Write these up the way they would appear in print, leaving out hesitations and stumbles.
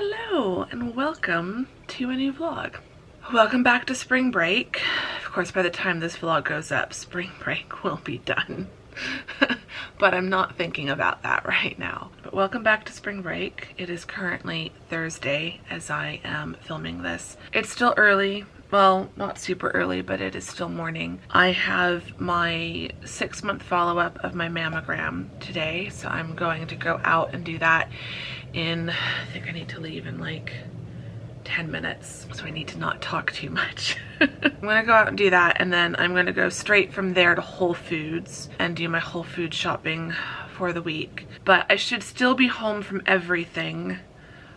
Hello and welcome to a new vlog. Welcome back to spring break. Of course, by the time this vlog goes up, spring break will be done. But I'm not thinking about that right now. But welcome back to spring break. It is currently Thursday as I am filming this. It's still early. Well, not super early, but it is still morning. I have my 6-month follow-up of my mammogram today, so I'm going to go out and do that in, I think I need to leave in like 10 minutes, so I need to not talk too much. I'm gonna go out and do that, and then I'm gonna go straight from there to Whole Foods and do my Whole Foods shopping for the week. But I should still be home from everything,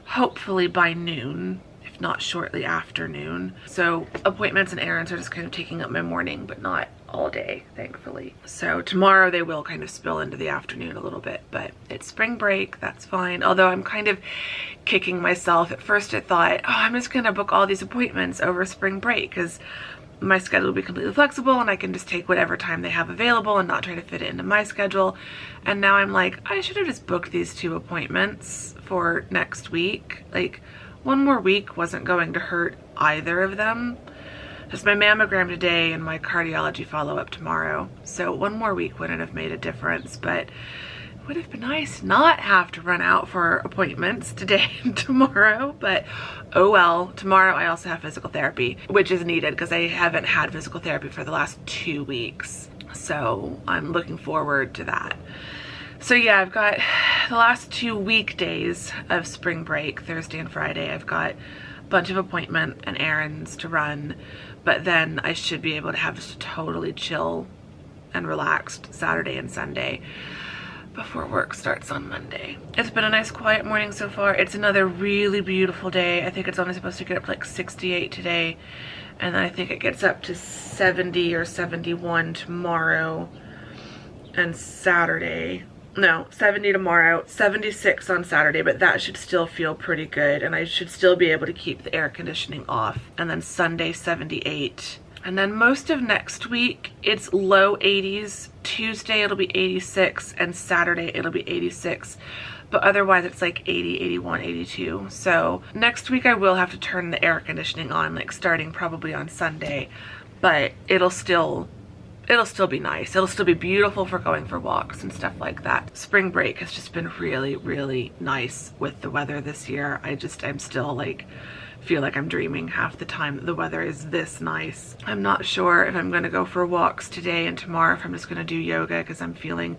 hopefully by noon, if not shortly after noon. So appointments and errands are just kind of taking up my morning, but not all day, thankfully. So tomorrow they will kind of spill into the afternoon a little bit, but it's spring break, that's fine. Although I'm kind of kicking myself. At first I thought, oh, I'm just gonna book all these appointments over spring break because my schedule will be completely flexible and I can just take whatever time they have available and not try to fit it into my schedule. And now I'm like, I should have just booked these 2 appointments for next week. Like, one more week wasn't going to hurt either of them. Just my mammogram today and my cardiology follow-up tomorrow. So one more week wouldn't have made a difference, but it would have been nice not have to run out for appointments today and tomorrow, but oh well. Tomorrow I also have physical therapy, which is needed because I haven't had physical therapy for the last 2 weeks. So I'm looking forward to that. So yeah, I've got the last 2 weekdays of spring break, Thursday and Friday. I've got a bunch of appointment and errands to run, but then I should be able to have just a totally chill and relaxed Saturday and Sunday before work starts on Monday. It's been a nice quiet morning so far. It's another really beautiful day. I think it's only supposed to get up to like 68 today, and then I think it gets up to 70 or 71 tomorrow and Saturday. No, 70 tomorrow, 76 on Saturday, but that should still feel pretty good, and I should still be able to keep the air conditioning off. And then Sunday, 78. And then most of next week, it's low 80s. Tuesday, it'll be 86, and Saturday, it'll be 86. But otherwise, it's like 80, 81, 82. So next week, I will have to turn the air conditioning on, like starting probably on Sunday, but it'll still be nice. It'll still be beautiful for going for walks and stuff like that. Spring break has just been really, really nice with the weather this year. I'm still like, feel like I'm dreaming half the time that the weather is this nice. I'm not sure if I'm gonna go for walks today and tomorrow, if I'm just gonna do yoga because I'm feeling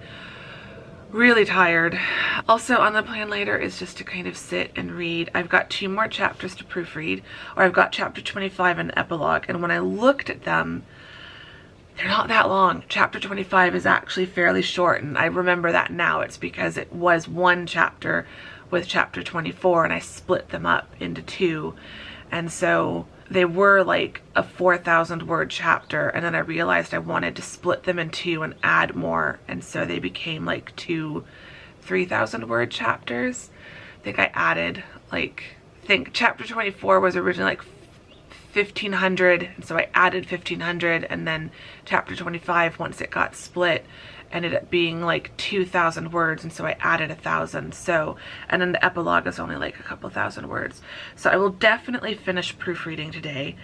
really tired. Also on the plan later is just to kind of sit and read. I've got 2 more chapters to proofread, or I've got chapter 25 and epilogue, and when I looked at them, they're not that long. Chapter 25 is actually fairly short, and I remember that now. It's because it was 1 chapter with chapter 24, and I split them up into 2. And so they were like a 4,000 word chapter, and then I realized I wanted to split them in 2 and add more, and so they became like 2 3,000 word chapters. I think I added chapter 24 was originally like 1,500, and so I added 1,500, and then chapter 25, once it got split, ended up being like 2,000 words, and so I added 1,000. So, and then the epilogue is only like a couple thousand words. So I will definitely finish proofreading today,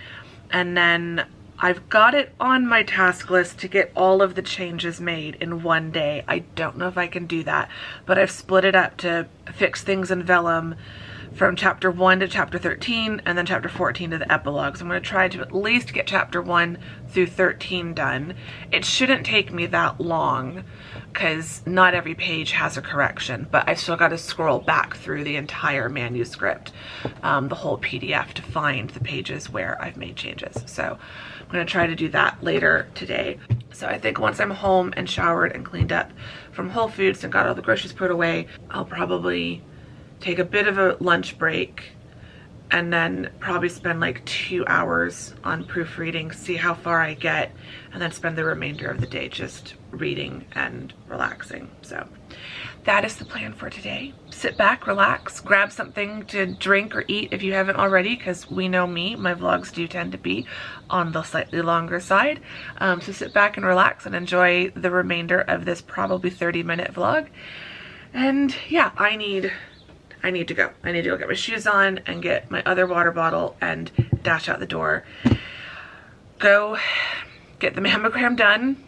and then I've got it on my task list to get all of the changes made in 1 day. I don't know if I can do that, but I've split it up to fix things in vellum from chapter 1 to chapter 13, and then chapter 14 to the epilogue. So I'm going to try to at least get chapter 1 through 13 done. It shouldn't take me that long because not every page has a correction, but I've still got to scroll back through the entire manuscript, the whole PDF, to find the pages where I've made changes. So I'm going to try to do that later today. So I think once I'm home and showered and cleaned up from Whole Foods and got all the groceries put away, I'll probably take a bit of a lunch break and then probably spend like 2 hours on proofreading, see how far I get, and then spend the remainder of the day just reading and relaxing. So that is the plan for today. Sit back, relax, grab something to drink or eat if you haven't already, because we know me, my vlogs do tend to be on the slightly longer side. So sit back and relax and enjoy the remainder of this probably 30-minute vlog. And yeah, I need I need to go. I need to go get my shoes on and get my other water bottle and dash out the door. Go get the mammogram done.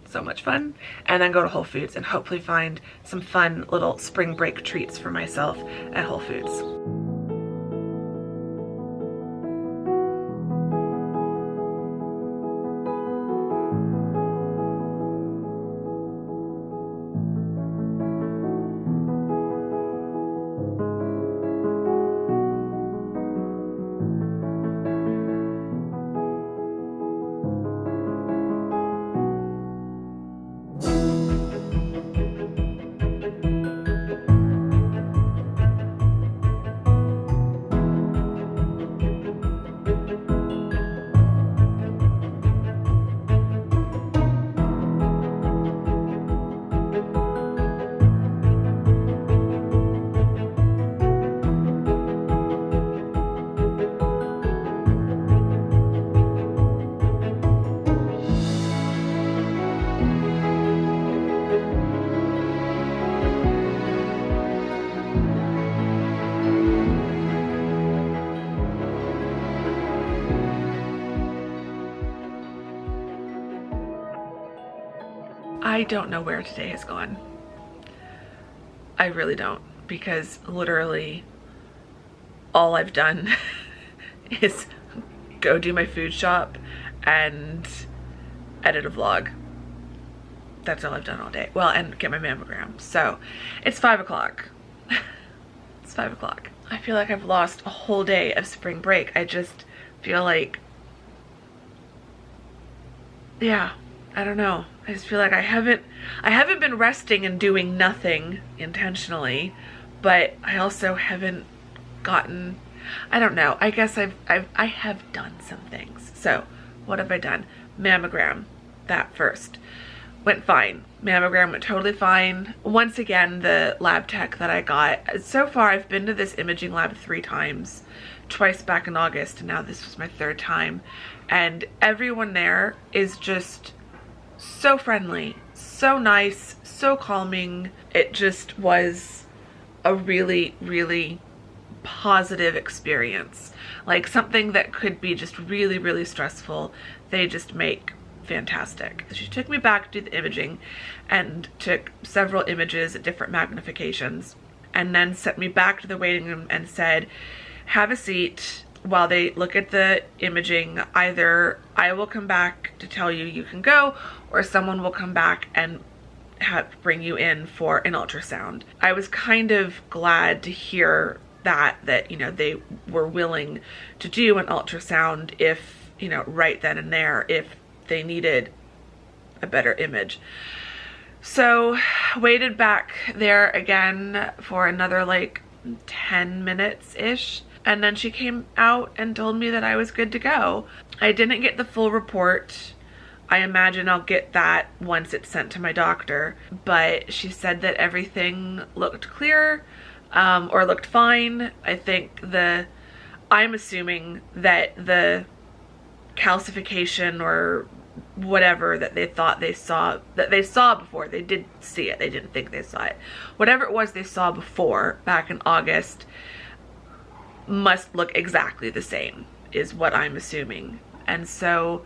So much fun. And then go to Whole Foods and hopefully find some fun little spring break treats for myself at Whole Foods. I don't know where today has gone. I really don't, because literally all I've done is go do my food shop and edit a vlog. That's all I've done all day. Well, and get my mammogram. So it's 5 o'clock. It's 5 o'clock. I feel like I've lost a whole day of spring break. I just feel like, yeah, I don't know. I just feel like I haven't been resting and doing nothing intentionally, but I also haven't gotten, I don't know. I guess I have done some things. So what have I done? Mammogram, that first. Went fine. Mammogram went totally fine. Once again, the lab tech that I got, so far I've been to this imaging lab 3 times, twice back in August, and now this was my 3rd time. And everyone there is just so friendly, so nice, so calming. It just was a really, really positive experience. Like something that could be just really, really stressful, they just make fantastic. She took me back to the imaging and took several images at different magnifications, and then sent me back to the waiting room and said, have a seat while they look at the imaging. Either I will come back to tell you you can go, or someone will come back and bring you in for an ultrasound. I was kind of glad to hear that, you know, they were willing to do an ultrasound if, you know, right then and there, if they needed a better image. So waited back there again for another like 10 minutes-ish. And then she came out and told me that I was good to go. I didn't get the full report. I imagine I'll get that once it's sent to my doctor. But she said that everything looked clear, or looked fine. I'm assuming that the calcification or whatever that they thought they saw, that they saw before, they did see it, they didn't think they saw it. Whatever it was they saw before, back in August, must look exactly the same, is what I'm assuming. And so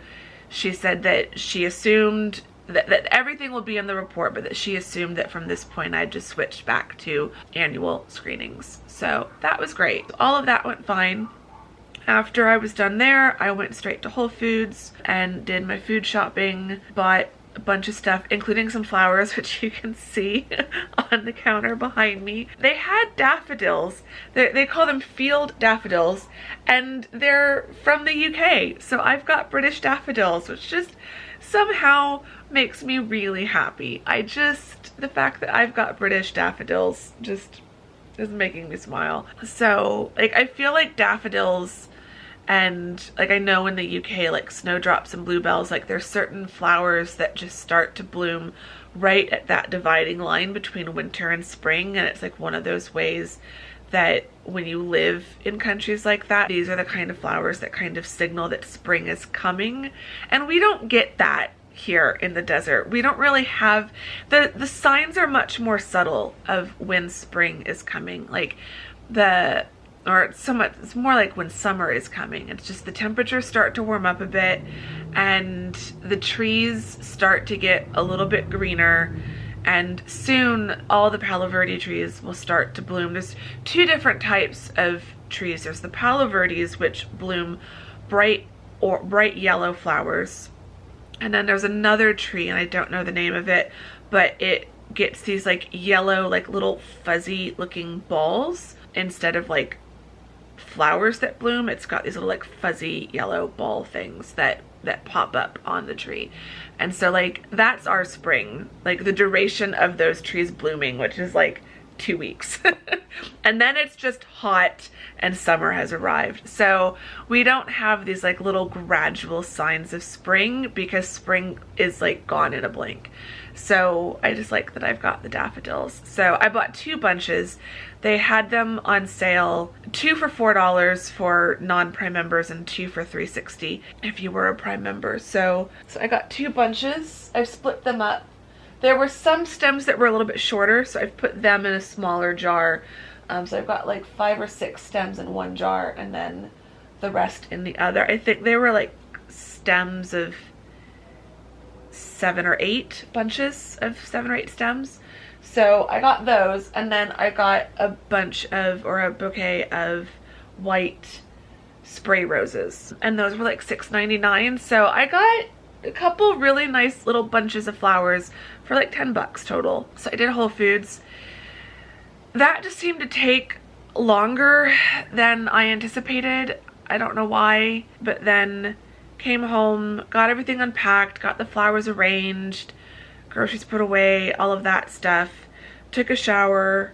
she said that she assumed that everything will be in the report, but that she assumed that from this point I'd just switched back to annual screenings. So that was great. All of that went fine. After I was done there, I went straight to Whole Foods and did my food shopping, bought a bunch of stuff, including some flowers, which you can see on the counter behind me. They had daffodils. They call them field daffodils, and they're from the UK. So I've got British daffodils, which just somehow makes me really happy. The fact that I've got British daffodils just is making me smile. So like, I feel like daffodils, and like I know in the UK, like snowdrops and bluebells, like there's certain flowers that just start to bloom right at that dividing line between winter and spring. And it's like one of those ways that when you live in countries like that, these are the kind of flowers that kind of signal that spring is coming. And we don't get that here in the desert. We don't really have, the signs are much more subtle of when spring is coming. Like it's more like when summer is coming. It's just the temperatures start to warm up a bit and the trees start to get a little bit greener, and soon all the Palo Verde trees will start to bloom. There's two different types of trees. There's the Palo Verdes, which bloom bright yellow flowers, and then there's another tree, and I don't know the name of it, but it gets these like yellow, like little fuzzy looking balls instead of like flowers that bloom. It's got these little like fuzzy yellow ball things that pop up on the tree. And so like that's our spring, like the duration of those trees blooming, which is like 2 weeks. And then it's just hot and summer has arrived. So we don't have these like little gradual signs of spring because spring is like gone in a blink. So I just like that I've got the daffodils. So I bought 2 bunches. They had them on sale, 2 for $4 for non-Prime members and 2 for $3.60 if you were a Prime member. So I got 2 bunches. I've split them up. There were some stems that were a little bit shorter, so I've put them in a smaller jar. So I've got like 5 or 6 stems in one jar and then the rest in the other. I think they were like stems of 7 or 8 bunches of 7 or 8 stems. So I got those, and then I got a bouquet of white spray roses, and those were like $6.99. So I got a couple really nice little bunches of flowers for like $10 total. So I did Whole Foods. That just seemed to take longer than I anticipated. I don't know why, but then came home, got everything unpacked, got the flowers arranged, groceries put away, all of that stuff. Took a shower,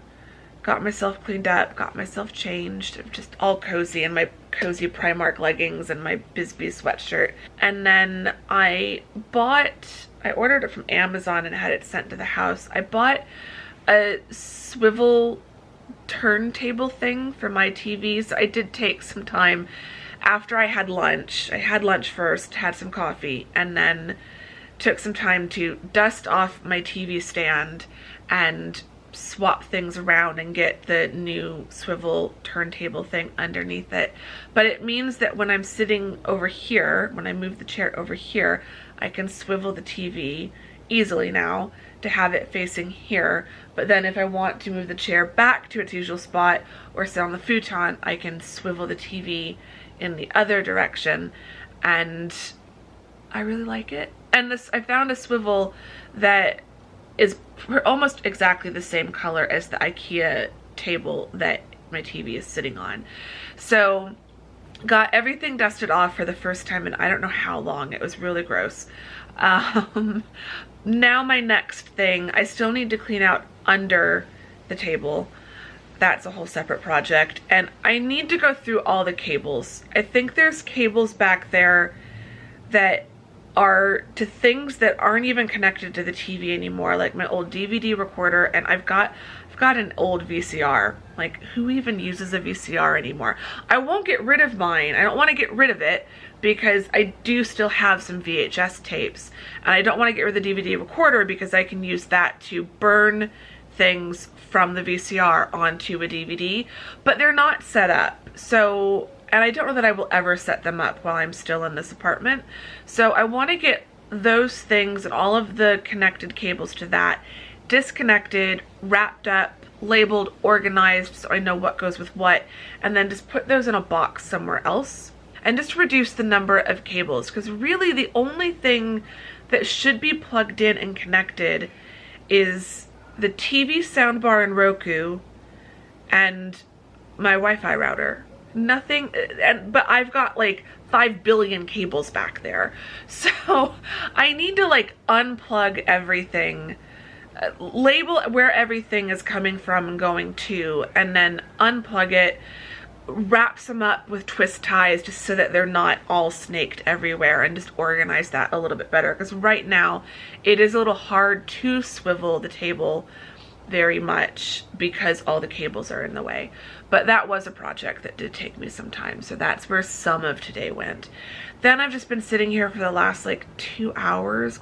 got myself cleaned up, got myself changed, just all cozy in my cozy Primark leggings and my Bisbee sweatshirt. And then I ordered it from Amazon and had it sent to the house. I bought a swivel turntable thing for my TV. So I did take some time after I had lunch. I had lunch first, had some coffee, and then took some time to dust off my TV stand and swap things around and get the new swivel turntable thing underneath it. But it means that when I'm sitting over here, when I move the chair over here, I can swivel the TV easily now to have it facing here. But then if I want to move the chair back to its usual spot or sit on the futon, I can swivel the TV in the other direction, and I really like it. And I found a swivel that is almost exactly the same color as the IKEA table that my TV is sitting on. So got everything dusted off for the first time in I don't know how long. It was really gross. Now my next thing, I still need to clean out under the table. That's a whole separate project. And I need to go through all the cables. I think there's cables back there that are to things that aren't even connected to the TV anymore, like my old DVD recorder, and I've got an old VCR. Like, who even uses a VCR anymore? I won't get rid of mine. I don't want to get rid of it because I do still have some VHS tapes, and I don't want to get rid of the DVD recorder because I can use that to burn things from the VCR onto a DVD, but they're not set up. So, and I don't know that I will ever set them up while I'm still in this apartment. So I want to get those things and all of the connected cables to that disconnected, wrapped up, labeled, organized, so I know what goes with what, and then just put those in a box somewhere else, and just reduce the number of cables, because really the only thing that should be plugged in and connected is the TV soundbar in Roku and my Wi-Fi router. Nothing, but I've got like 5 billion cables back there. So I need to like unplug everything, label where everything is coming from and going to, and then unplug it, wrap some up with twist ties just so that they're not all snaked everywhere, and just organize that a little bit better, because right now it is a little hard to swivel the table very much because all the cables are in the way. But that was a project that did take me some time, so that's where some of today went. Then I've just been sitting here for the last like 2 hours.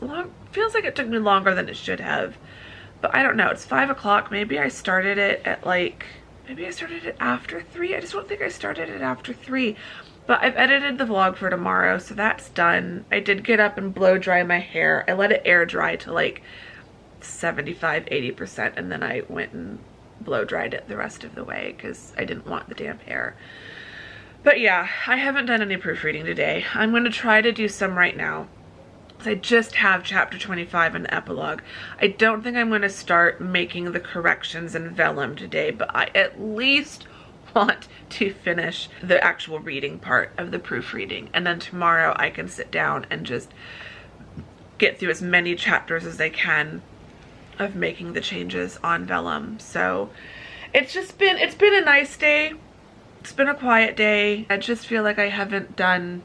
Feels like it took me longer than it should have, but I don't know. It's 5 o'clock. Maybe I started it at like Maybe I started it after 3. I just don't think I started it after 3. But I've edited the vlog for tomorrow, so that's done. I did get up and blow dry my hair. I let it air dry to like 75-80%, and then I went and blow dried it the rest of the way because I didn't want the damp hair. But yeah, I haven't done any proofreading today. I'm going to try to do some right now. I just have chapter 25 in the epilogue. I don't think I'm going to start making the corrections in vellum today, but I at least want to finish the actual reading part of the proofreading. And then tomorrow I can sit down and just get through as many chapters as I can of making the changes on vellum. So it's been a nice day. It's been a quiet day. I just feel like I haven't done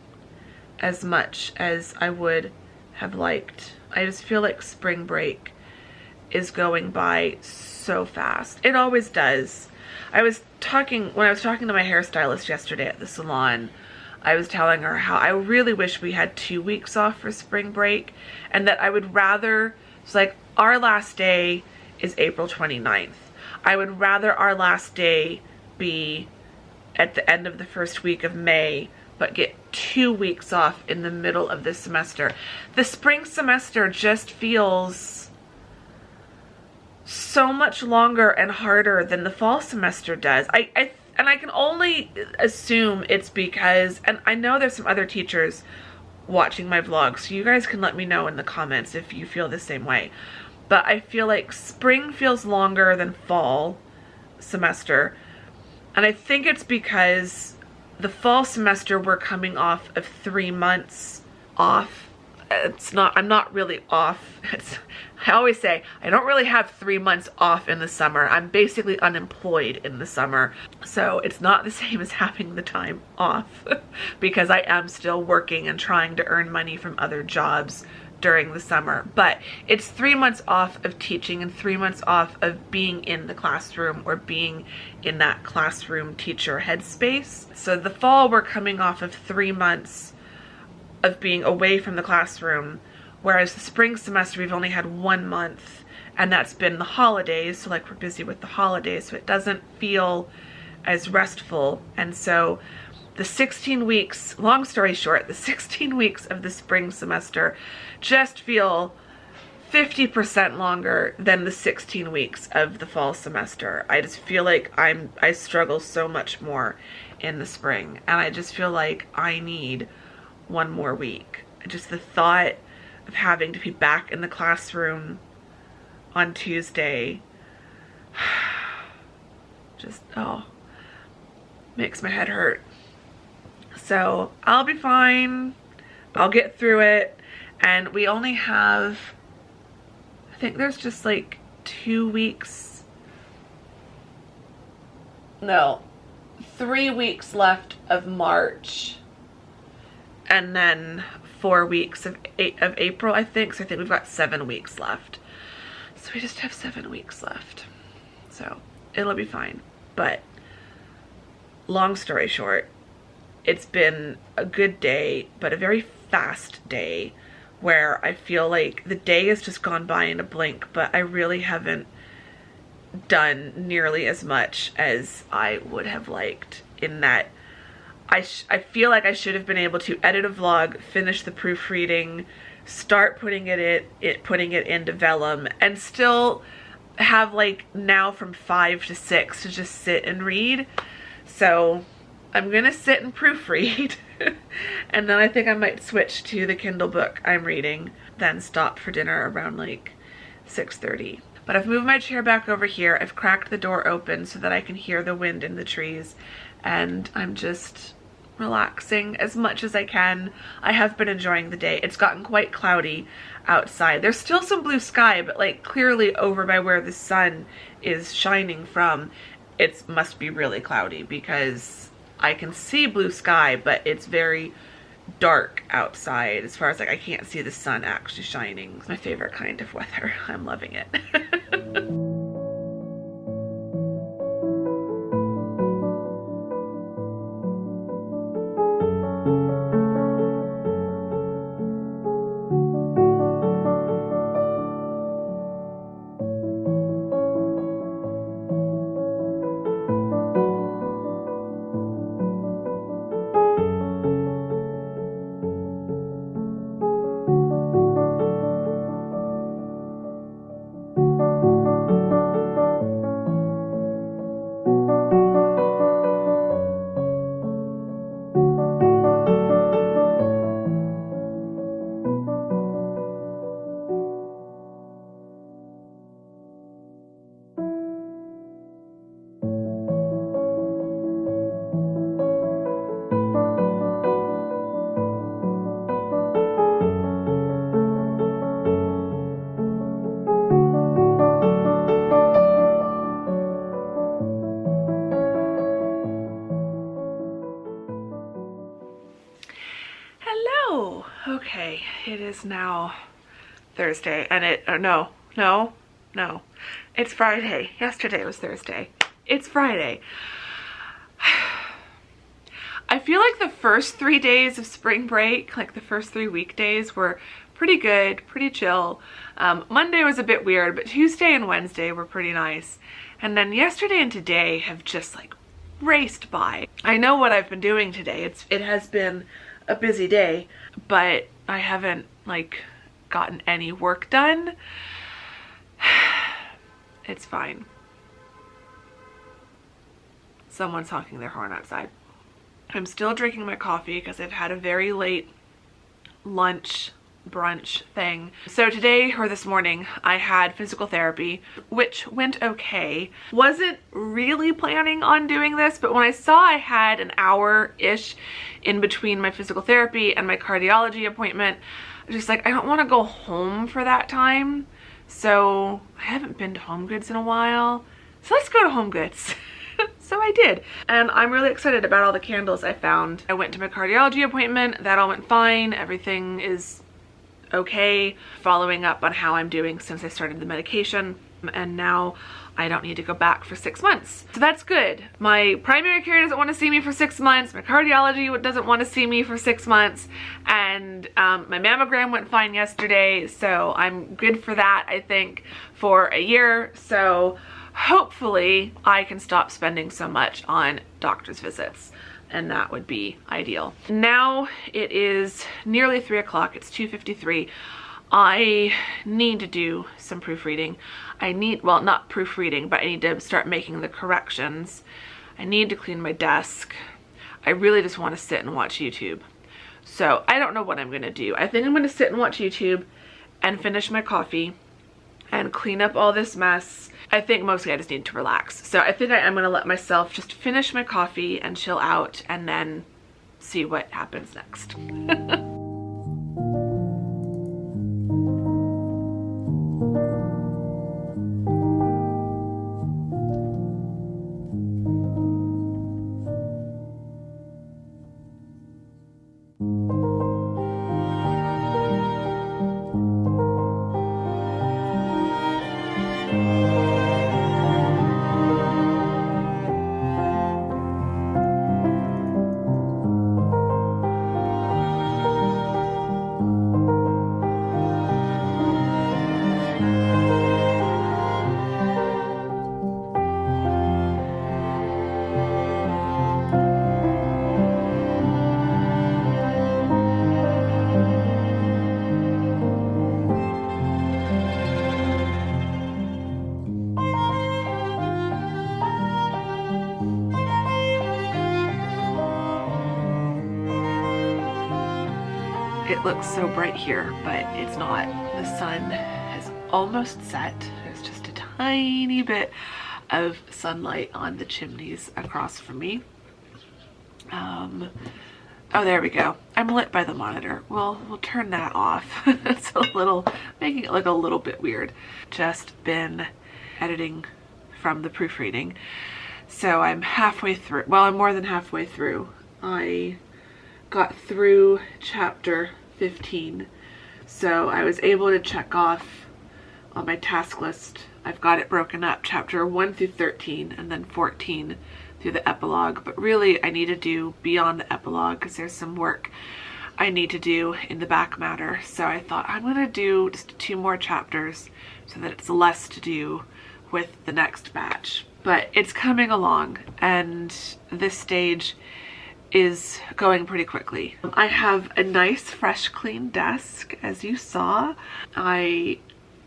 as much as I would have liked. I just feel like spring break is going by so fast. It always does. When I was talking to my hairstylist yesterday at the salon, I was telling her how I really wish we had 2 weeks off for spring break, and that I would rather, it's like our last day is April 29th. I would rather our last day be at the end of the first week of May, but get 2 weeks off in the middle of the semester. The spring semester just feels so much longer and harder than the fall semester does. And I can only assume it's because, and I know there's some other teachers watching my vlog, so you guys can let me know in the comments if you feel the same way. But I feel like spring feels longer than fall semester. And I think it's because the fall semester we're coming off of 3 months off. I'm not really off. I always say I don't really have 3 months off in the summer. I'm basically unemployed in the summer. So it's not the same as having the time off because I am still working and trying to earn money from other jobs during the summer. But it's 3 months off of teaching and 3 months off of being in the classroom or being in that classroom teacher headspace. So the fall we're coming off of 3 months of being away from the classroom, whereas the spring semester we've only had 1 month, and that's been the holidays, so like we're busy with the holidays, so it doesn't feel as restful. And so the 16 weeks, long story short, the 16 weeks of the spring semester just feel 50% longer than the 16 weeks of the fall semester. I just feel like I struggle so much more in the spring, and I just feel like I need 1 more week. Just the thought of having to be back in the classroom on Tuesday just, makes my head hurt. So I'll be fine. I'll get through it. And we only have, I think there's just like 2 weeks, no, 3 weeks left of March. And then 4 weeks of April, I think. So I think we've got 7 weeks left. So we just have 7 weeks left. So it'll be fine. But long story short, it's been a good day, but a very fast day where I feel like the day has just gone by in a blink, but I really haven't done nearly as much as I would have liked, in that I feel like I should have been able to edit a vlog, finish the proofreading, start putting it into vellum, and still have like now from 5 to 6 to just sit and read. So I'm gonna sit and proofread and then I think I might switch to the Kindle book I'm reading, then stop for dinner around like 6:30. But I've moved my chair back over here. I've cracked the door open so that I can hear the wind in the trees, and I'm just relaxing as much as I can. I have been enjoying the day. It's gotten quite cloudy outside. There's still some blue sky, but like clearly over by where the sun is shining from, it must be really cloudy because I can see blue sky, but it's very dark outside as far as like I can't see the sun actually shining. It's my favorite kind of weather. I'm loving it. Okay, it is now Thursday, and no, it's Friday. Yesterday was Thursday. It's Friday. I feel like the first 3 days of spring break, like the first 3 weekdays, were pretty good, pretty chill. Monday was a bit weird, but Tuesday and Wednesday were pretty nice. And then yesterday and today have just like raced by. I know what I've been doing today. It has been a busy day, but I haven't like gotten any work done. It's fine. Someone's honking their horn outside. I'm still drinking my coffee because I've had a very late lunch brunch thing. So today, or this morning, I had physical therapy, which went okay. Wasn't really planning on doing this, but when I saw I had an hour-ish in between my physical therapy and my cardiology appointment, I was just like, I don't want to go home for that time. So I haven't been to Home Goods in a while. So let's go to Home Goods. So I did, and I'm really excited about all the candles I found. I went to my cardiology appointment. That all went fine. Everything is okay. Following up on how I'm doing since I started the medication, and now I don't need to go back for 6 months. So that's good. My primary care doesn't want to see me for 6 months. My cardiology doesn't want to see me for 6 months. And my mammogram went fine yesterday. So I'm good for that, I think, for a year. So hopefully I can stop spending so much on doctor's visits, and that would be ideal. Now it is nearly 3 o'clock. It's 2:53. I need to do some proofreading. Well, not proofreading, but I need to start making the corrections. I need to clean my desk. I really just want to sit and watch YouTube. So I don't know what I'm going to do. I think I'm going to sit and watch YouTube and finish my coffee and clean up all this mess. I think mostly I just need to relax. So I think I'm going to let myself just finish my coffee and chill out and then see what happens next. It looks so bright here, but it's not. The sun has almost set. There's just a tiny bit of sunlight on the chimneys across from me. Oh, there we go. I'm lit by the monitor. We'll turn that off. It's making it look a little bit weird. Just been editing from the proofreading. So I'm halfway through. Well, I'm more than halfway through. I got through chapter 15. So I was able to check off on my task list. I've got it broken up, chapter 1 through 13 and then 14 through the epilogue. But really I need to do beyond the epilogue because there's some work I need to do in the back matter. So I thought I'm going to do just 2 more chapters so that it's less to do with the next batch. But it's coming along, and this stage is going pretty quickly. I have a nice fresh clean desk, as you saw. I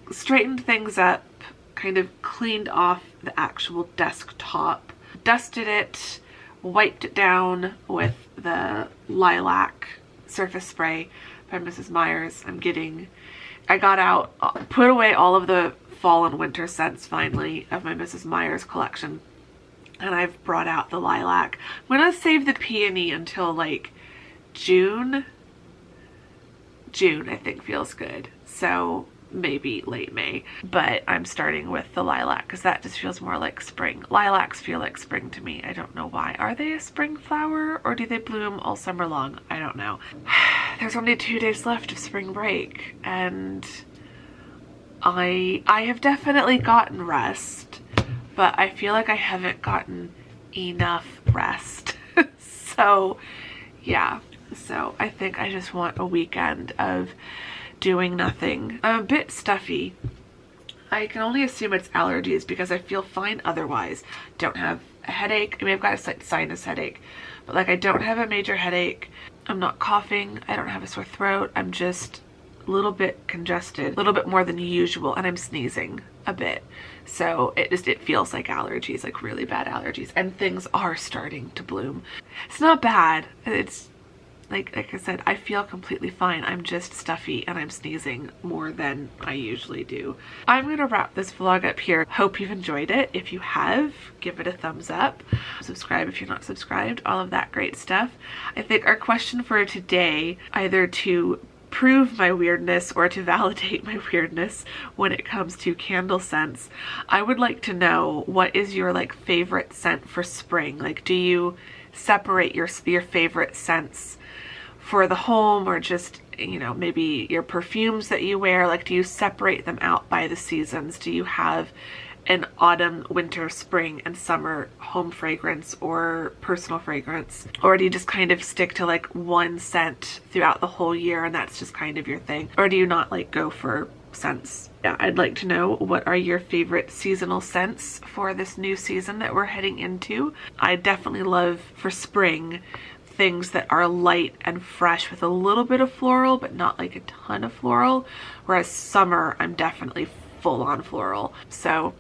straightened things up, kind of cleaned off the actual desktop, dusted it, wiped it down with the lilac surface spray by Mrs. Meyer's. I got out, put away all of the fall and winter scents finally of my Mrs. Meyer's collection. And I've brought out the lilac. I'm gonna save the peony until like June. June I think feels good. So maybe late May. But I'm starting with the lilac because that just feels more like spring. Lilacs feel like spring to me. I don't know why. Are they a spring flower or do they bloom all summer long? I don't know. there's only 2 days left of spring break, and I have definitely gotten rest, but I feel like I haven't gotten enough rest. So yeah, so I think I just want a weekend of doing nothing. I'm a bit stuffy. I can only assume it's allergies because I feel fine otherwise. Don't have a headache. I mean, I've got a sinus headache, but like I don't have a major headache. I'm not coughing. I don't have a sore throat. I'm just a little bit congested, a little bit more than usual, and I'm sneezing a bit. So it feels like allergies, like really bad allergies, and things are starting to bloom. It's not bad. It's like I said, I feel completely fine. I'm just stuffy and I'm sneezing more than I usually do. I'm gonna wrap this vlog up here. Hope you've enjoyed it. If you have, give it a thumbs up. Subscribe if you're not subscribed, all of that great stuff. I think our question for today, either to prove my weirdness or to validate my weirdness when it comes to candle scents, I would like to know, what is your like favorite scent for spring? Like, do you separate your favorite scents for the home, or just, you know, maybe your perfumes that you wear? Like, do you separate them out by the seasons? Do you have an autumn, winter, spring, and summer home fragrance or personal fragrance? Or do you just kind of stick to like one scent throughout the whole year and that's just kind of your thing? Or do you not like go for scents? Yeah, I'd like to know, what are your favorite seasonal scents for this new season that we're heading into? I definitely love for spring things that are light and fresh with a little bit of floral, but not like a ton of floral. Whereas summer, I'm definitely full on floral. So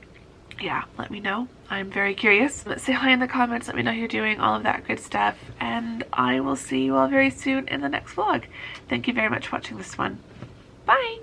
yeah, let me know. I'm very curious. Say hi in the comments. Let me know how you're doing, all of that good stuff. And I will see you all very soon in the next vlog. Thank you very much for watching this one. Bye!